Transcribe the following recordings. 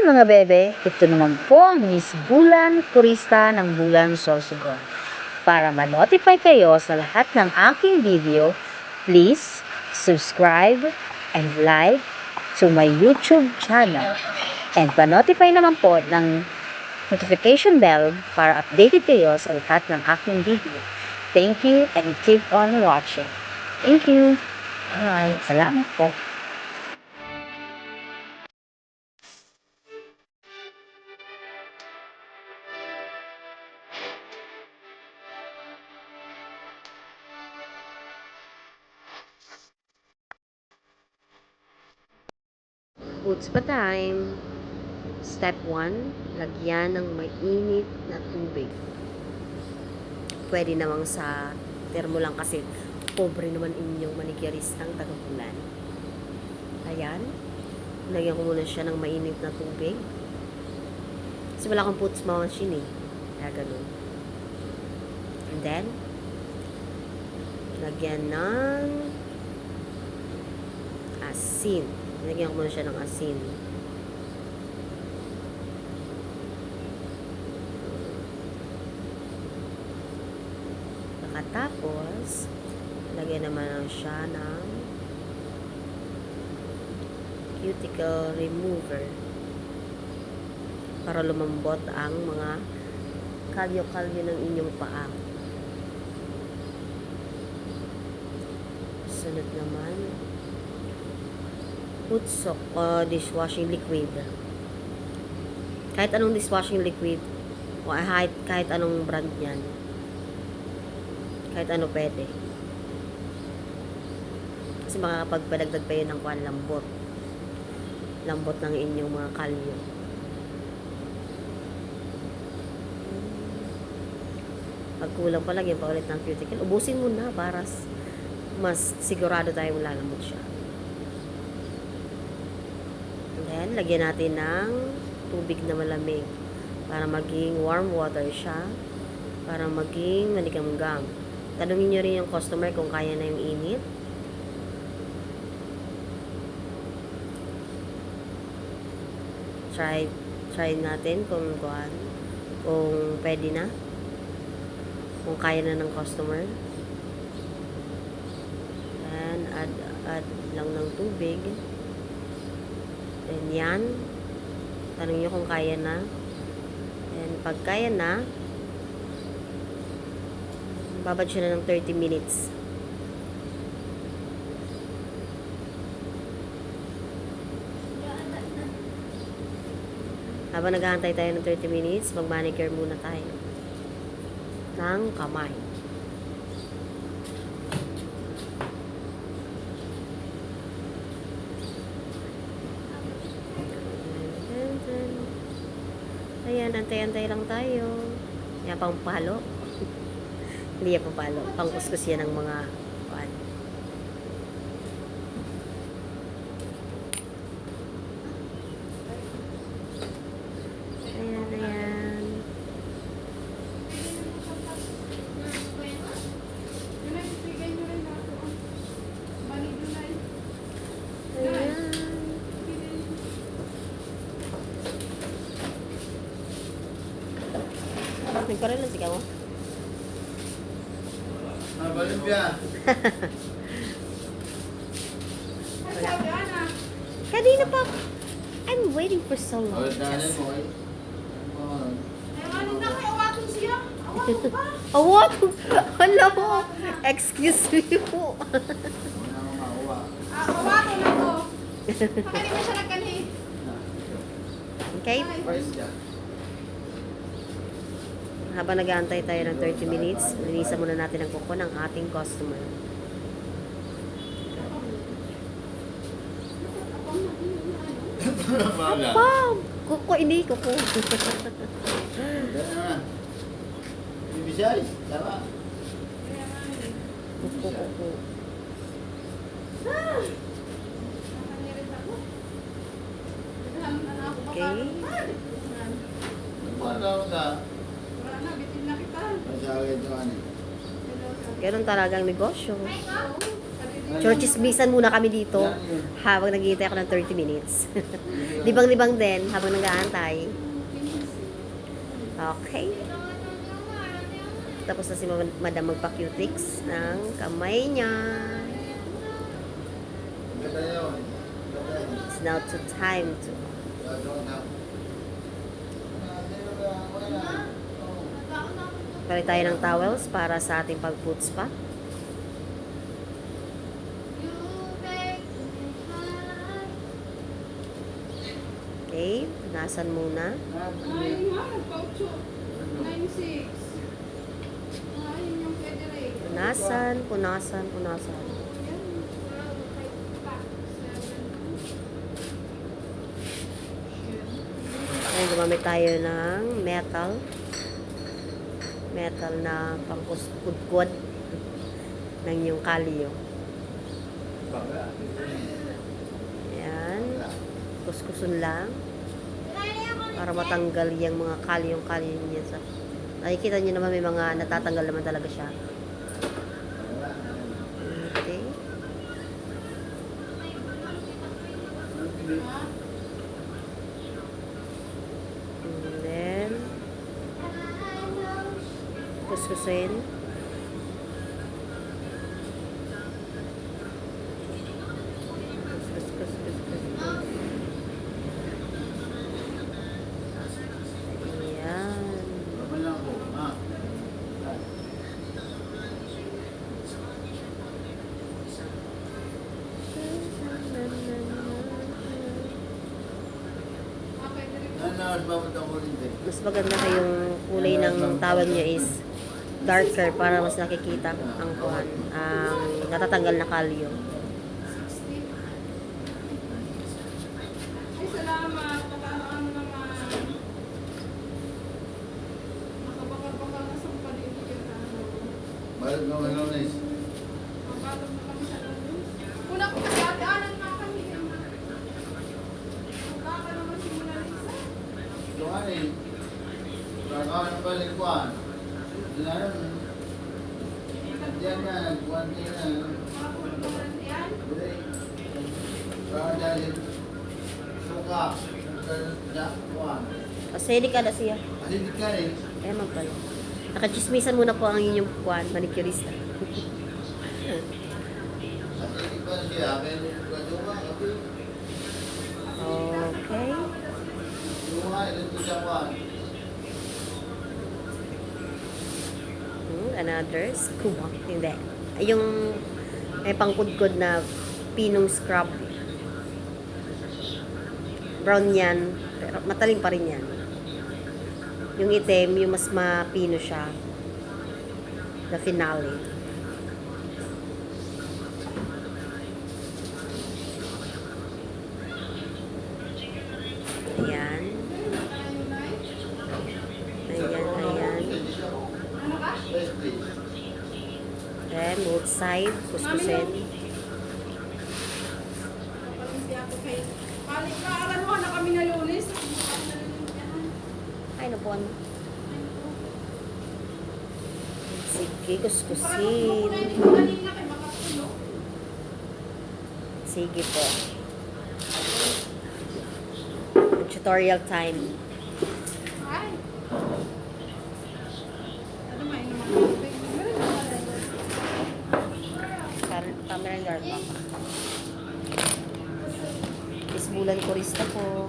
mga bebe, ito naman po ang Miss Bulan, turista ng Bulan Sorsogon. Para ma-notify kayo sa lahat ng aking video, please subscribe and like to my YouTube channel. And pa-notify naman po ng notification bell para updated kayo sa lahat ng aking video. Thank you and keep on watching. Thank you. Alright, salamat po. Boots pa time. Step 1, lagyan ng mainit na tubig. Pwede namang sa termo lang kasi pobre naman inyong manicuristang taga-Bulan. Ayan. Lagyan ko muna siya ng mainit na tubig. Kasi wala kang boots machine eh. Kaya ganun. And then, lagyan ng asin. Lagyan ko muna siya ng asin. Pagkatapos, lagyan naman siya ng cuticle remover para lumambot ang mga kalyo-kalyo ng inyong paa. Sunod naman, put soap o dishwashing liquid. Kahit anong dishwashing liquid o kahit anong brand yan. Kahit ano pwede. Kasi makakapagpadagdag pa yun ng lambot. Lambot ng inyong mga kalyo. Pag kulang pa, lagyan pa ulit ng cuticle. Ubusin mo na para mas sigurado tayong lalambot siya. And then, lagyan natin ng tubig na malamig para maging warm water siya, para maging manigamgam. Tanungin nyo rin yung customer kung kaya na yung init. Try natin kung pwede na. Kung kaya na ng customer. And add lang ng tubig. And yan. Tanong nyo kung kaya na. And pag kaya na, babad siya na ng 30 minutes. Habang naghahantay tayo ng 30 minutes, mag-manicure muna tayo ng kamay. Ayan, antay-antay lang tayo. Yan, pang palo. Hindi yan pang palo. Pang kuskus yan ng mga nagkaroon lang sigaw. Balimbya. Kanina pa. I'm waiting for so long. Awat? Hala mo. Excuse me po. Awato na ko. Pwede mo siya nagkanhi. Okay? Habang nag-aantay tayo ng 30 minutes, linisan muna natin ang kuko ng ating customer. Apa? Kuko, ini kuko. Ibisay, tama. Kuko. Okay. Masyari ito ano. Ganun talagang negosyo. Churchismisan muna kami dito habang naghihintay ako ng 30 minutes. Libang-libang din habang nag-aantay. Okay. Tapos na si Madam magpa-cutics ng kamay niya. It's now time to palit tayo ng towels para sa ating pag-foot spa. Okay, punasan muna. Ay, nga, nagpa-8. 9-6. Ay, yun yung pwede rin. Punasan, punasan, punasan. Ngayon, gumamit tayo ng metal na pangkuskudkod ng yung kalyo. Ayan. Kuskusun lang para matanggal yung mga kalyo niya sa. Nakikita niyo naman may mga natatanggal naman talaga siya. Okay. And then kuskusin. Ayan. Mas maganda yung kulay ng towel niya is darker para mas nakikita ang kuhan, ang natatanggal na kalyo. Ay, salamat. Nakaano naman. Nakabakal-bakal na sa paligid yun na ano. Balik ng ano na is. Mapatog na kami sa lunes. Una ko kasi ate-anan na kami. Magkaka naman si Mona Lisa. Ito nga eh. Kakawan ng balik ko ah. Diyan na, nagkuhan din na. Makakulong naman yan. Baka dahil suka. Kuhan. Pasili ka na siya. Kasi hindi ka eh. Eh, pala. Nakachismisan muna po ang inyong kuhan, manicurista. Kasi hindi pa siya. Pero suka. Okay. Suka, ito siya kuhan. Another scuba. Hindi. Yung may pangkudkod na pinong scrub. Brown yan. Pero matalim pa rin yan. Yung itim, yung mas mapino siya. The finale. Ayan. Ayan, ayan. Ano ka? Ayan, both side. Kuskusin. Kapalimsi ako kay... Balik na, aranuhan na kami na lunes. Ay, napuan. Sige, Parang kuskusin. kanina kay makatulog. Sige po. Tutorial time. Ay. Ano may naman ako? Pamilyar pa. Isbulan kurista po.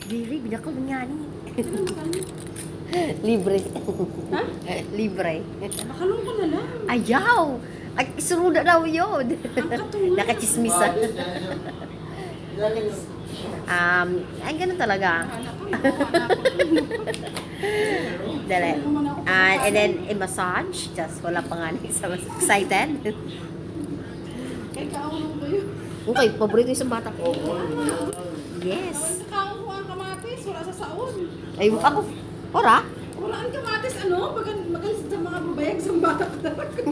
Diri, binakaw niya ni. Libre. Ha? Libre. Makalong ko na lang. Ayaw! Ay, isuruda daw yun. Ang katungan. Nakachismisan. Ay, ganun talaga. Anak ko, anak ko. Dali. And then, i-massage. Just, wala pa nga niya. Excited? Kay kaulong ba yun? Okay, paborito yung bata ko. Yes. Kaulong ko ang kamatis. Wala sa saon. Ay, ako. Ora? Walaan kamatis, ano? Magan sa mga babayag sa bata ka talaga.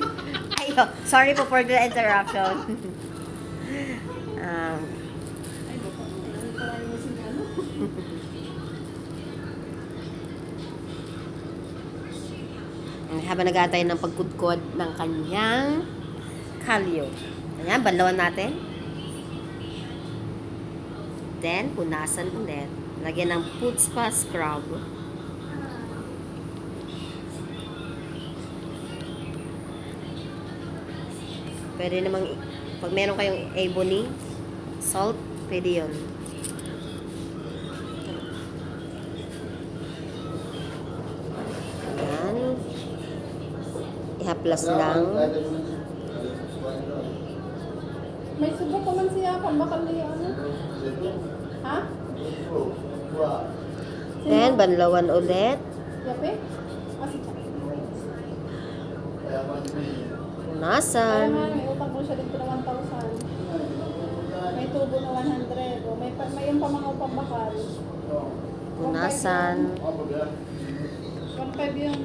Ayo, sorry po for the interruption. um, Ay, baka. Ano pala yung sinalo? habang nag-aantay ng pagkudkod ng kanyang kalyo. Ayan, banlawan natin. Then, punasan ulit. Lagyan ng food spa scrub. Pwede namang, pag meron kayong ebony, salt, pwede yun. Ayan. Ihaplas lang. May subok pa man siya, pambakal niya, ano? Ha? Then, banlawan ulit. Yape? Asi. Punasan. Kaya may utang po siya dito na 1,000. May tubo na 100. O, may yung pamangaw pambakal. Punasan. 1,500 yun.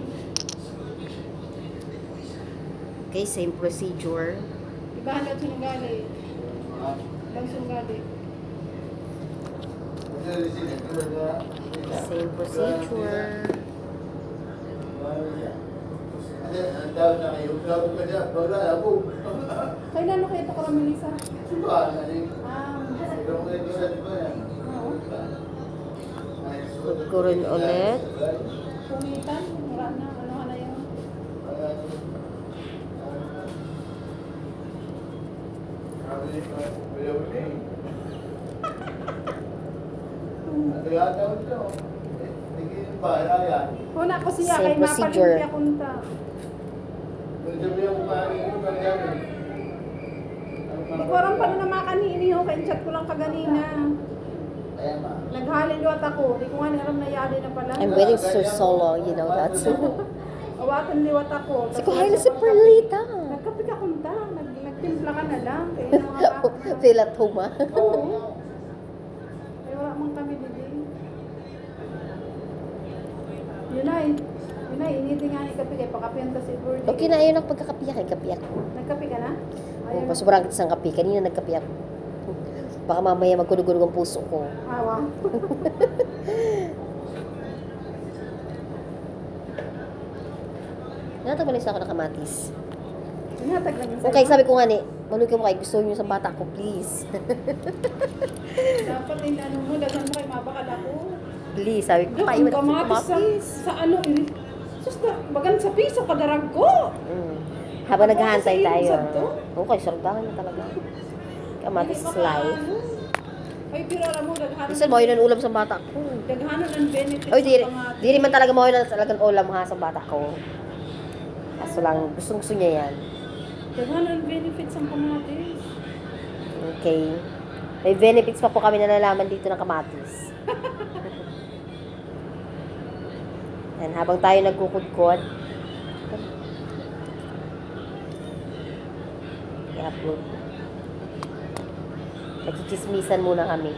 Okay, same procedure. Ibahan ka sinigali. Bang sinigali. Same procedure. Kaya na ano kayo ito karamelisa? Oo. Kudkurin ulit. Pumitan. Wala na. Ano ka na yun? Una ko siya Same kay procedure. mapalimpya kunta. Di ko aram pa na makanini ho, kay chat ko lang kaganina. Naghalin liwat ako, di ko nga aram na yali na pala. I'm waiting so long, you know that. Awatan liwat ako. Si Kuya na si Perlita. Nagkape ka kunta, nagtimpla ka na lang. Kaya na mga bata. Feel at home, ah. Oo. Ay wala man kami dili. Yun ay, initi nga ni kape kay pakapiyan ta si Birdie. Okay na, ayun ang pagkakapiyak. Ay, kapiyak. Nagkape ka na? Oh, sobrang kitas ng kape. Kanina nagkapiyak. Baka mamaya magkudugurog ang puso ko. Awa. Natagalis ako ng kamatis. Inatag lang yung Okay, sabi ko nga ni, maluwi ko mo kay gusto niyo sa bata ko, please. Dapat yung ano mo, dagan mo kay mabakal ako. Please, sabi ko, Ang paiwan ako ng kamatis kamatis. sa ano, sus na, bagan sa piso, kadarag ko. Mm. Habang naghahantay Kasi tayo. inusad to? Okay, sardahan na talaga. Kamatis is life. Ano? Ay, pero alam mo, daghanan. Minsan, mo yun ang ulam sa bata ko. Daghanan ang benefits Oy, di, ng kamatis. di rin man talaga mo yun talagang ulam ha sa bata ko. Kaso lang, gusto niya yan. Daghanan ang benefits ng kamatis. Okay. May benefits pa po kami na nalaman dito ng kamatis. Yan, habang tayo nagkukudkod, i-upload. Nagchichismisan muna kami.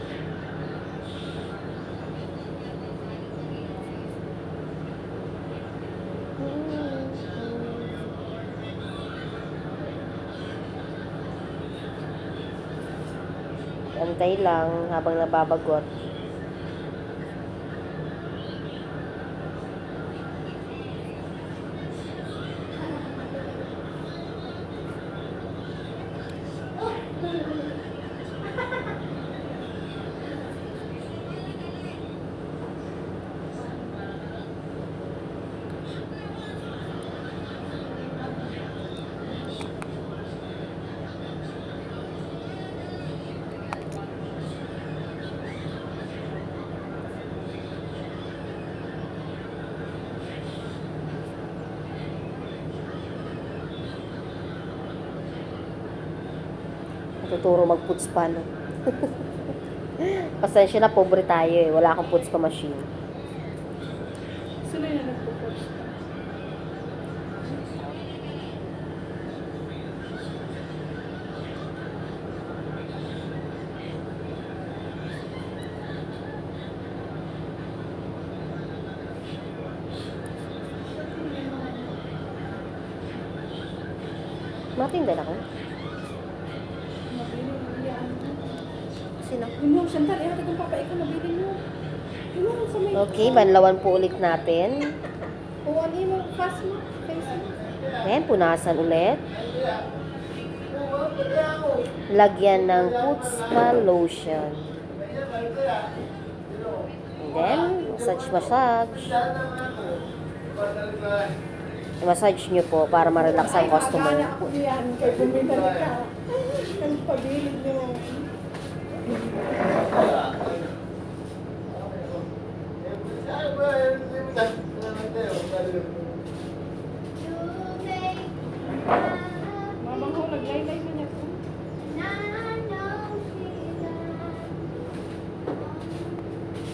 Antay lang habang nababagot. Natuturo mag-puts pa, no? Pasensya na, pobre tayo eh. Wala akong puts pa machine. Sino yung nagpo-post? Matinda na ko. Nabili mo yan. Sino? Yung lotion, dali. Hati kong papa, ikaw nabili mo. Yung sa may... Okay, banlawan po ulit natin. O, ano yung face mo? Face mo? Ayan, punasan ulit. Lagyan ng Putzpa lotion. And then, massage. I-massage nyo po para ma-relax ang customer. Anak ko yan. Kaya bumidali ka. Ang pabilig nyo. Mamang ho, naglaylay man niya po.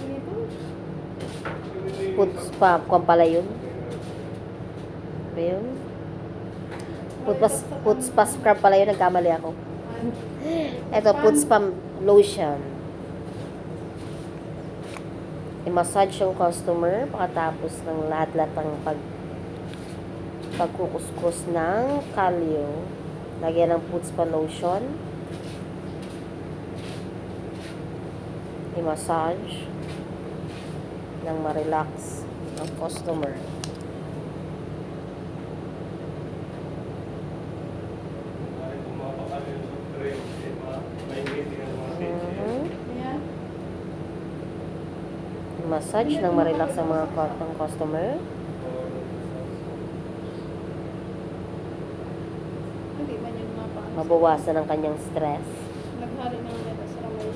Dito. Putzpa, kung pala yun. Ano yun? Putzpa scrub pala yun, nagkamali ako. Ito, Putzpa lotion. I-massage yung customer pagkatapos ng lahat-lahat ng pagkukuskus ng kalyo. Lagyan ng Putzpa lotion. I-massage nang ma-relax ang customer. Ayan. Massage nang ma-relax ang mga customer. Hindi man yung mapa. Mabawasan ang kanyang stress. Naghali na nila sa ramay.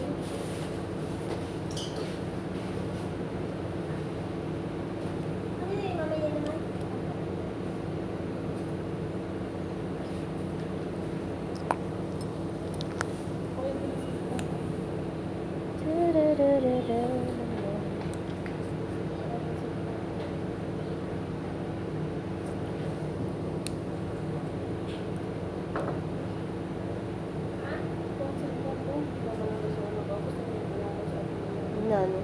Nano.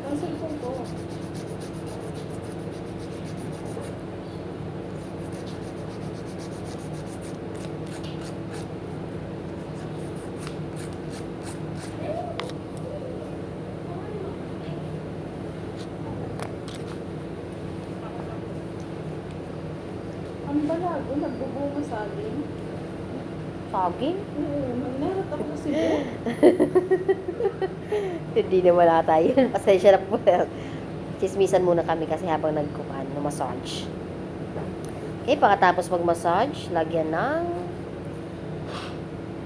Ang cellphone ko. Ang balago, nagbubunga sa akin. Saging? Oo, nagnarat ako sa Cebu. Hindi naman ata yun. Pasensya na po. Chismisan muna kami kasi habang massage. Okay, pagkatapos mag-massage, lagyan ng...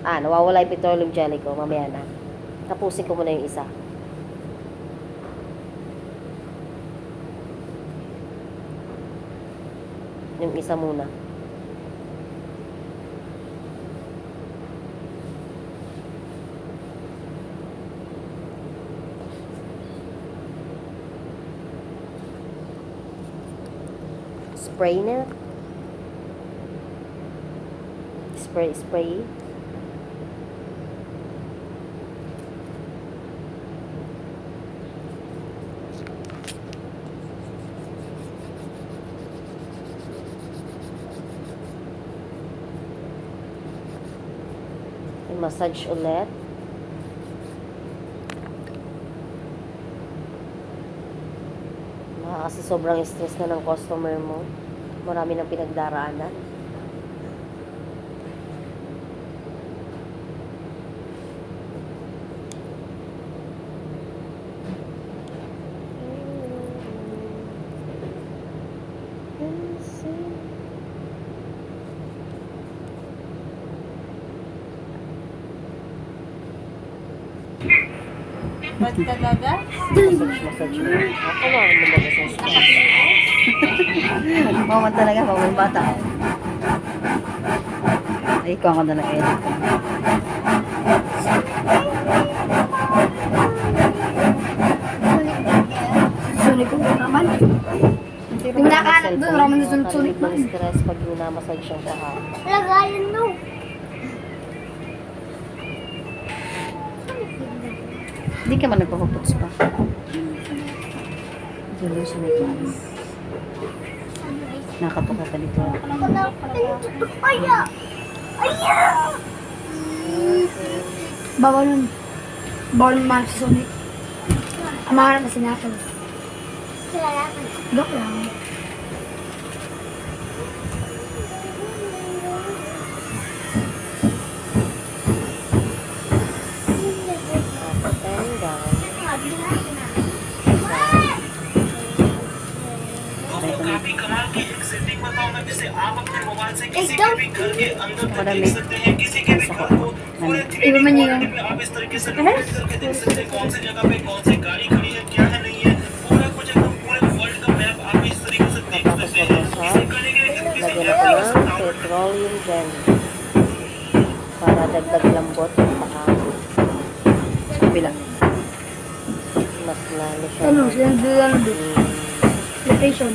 nawawala yung petroleum jelly ko. Mamaya na. Tapusin ko muna yung isa. Yung isa muna. Spray na. Spray. I-massage ulit. Kasi sobrang stress na ng customer mo. Marami nang pinagdaraanan. Ba't talaga? Massage mo. Ako lang lumabas ang stress. Moment talaga, pag bata. Ay, ikaw ako na nag-edit. Sulit ko naman. Yung nakahanap doon, raman na sulit ng stress pag minamassage siyang kahapon. Lagayan mo. Hindi ka man nagpapaputs pa. Dilo siya may class. Nakatuka ka dito. Bawal nun. Bawal naman si Sonic. Amahan kasi natin. Joke lang. दोस्तों काफी कमाल की एक सेटिंग बताऊंगा जिसे आप अपने मोबाइल से किसी के भी घर के अंदर तक देख सकते हैं किसी के भी घर को पूरे 3D Iba man yun. Quality में आप इस तरीके से रिकॉर्ड करके देख सकते हैं कौन सी जगह पे कौन सी गाड़ी खड़ी है क्या है नहीं है पूरा कुछ एकदम पूरे वर्ल्ड का मैप आप इस तरीके से देख सकते हैं इसे करने के लिए किसी Lagyan ako ng petroleum gel para dagdag lambot yung paa. Kabila. Mas lalo siya. Ano, silang dulang doon. Location.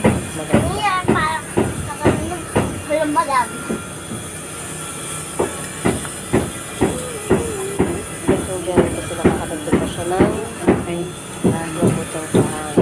Maganda. So, ganito sila kakadagdag pa siya ng Okay. lambot yung paa.